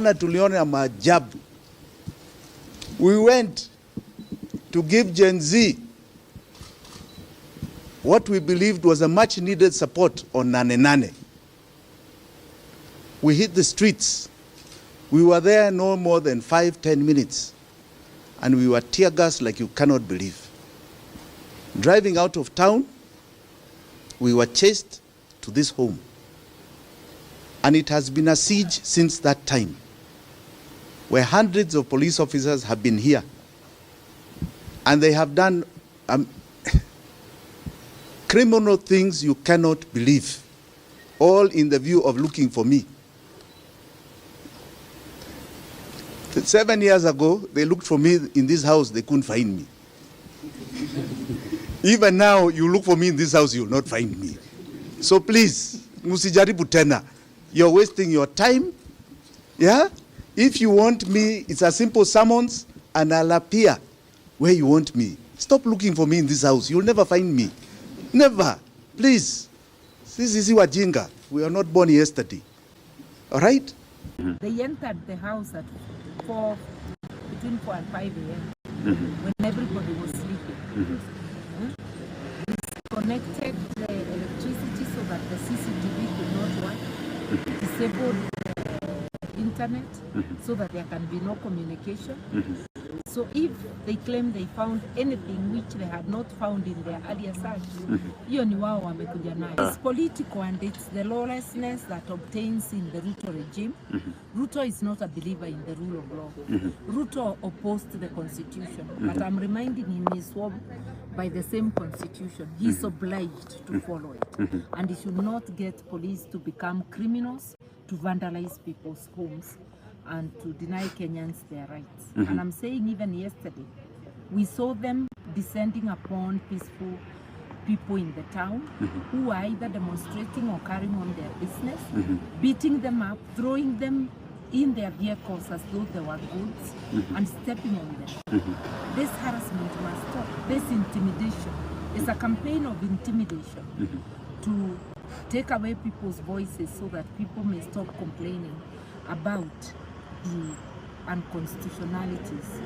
Tuliona maajabu. We went to give Gen Z what we believed was a much needed support on Nane Nane. We hit the streets. We were there no more than 5-10 minutes, and we were tear gassed like you cannot believe. Driving out of town, we were chased to this home, and it has been a siege since that time, where hundreds of police officers have been here, and they have done criminal things you cannot believe, all in the view of looking for me. 7 years ago, they looked for me in this house, they couldn't find me. Even now, you look for me in this house, you'll not find me. So please, musijaribu tena. You're wasting your time. Yeah? If you want me, it's a simple summons, and I'll appear where you want me. Stop looking for me in this house. You'll never find me. Never. Please. Sisi wajinga. We are not born yesterday. All right? They entered the house at between 4 and 5 a.m. When everybody was sleeping. Disconnected the electricity so that the CCTV could not work. Disabled the internet so that there can be no communication. So if they claim they found anything which they had not found in their earlier search, hiyo ni wao wamekuja nayo. It's political, and it's the lawlessness that obtains in the Ruto regime. Ruto is not a believer in the rule of law. Ruto opposed the constitution, but I'm reminding him he's sworn by the same constitution. He's obliged to follow it, and he should not get police to become criminals, to vandalize people's homes, and to deny Kenyans their rights. And I'm saying even yesterday, we saw them descending upon peaceful people in the town who are either demonstrating or carrying on their business, beating them up, throwing them in their vehicles as though they were goods, and stepping on them. This harassment must stop. This intimidation is a campaign of intimidation to take away people's voices so that people may stop complaining about the unconstitutionalities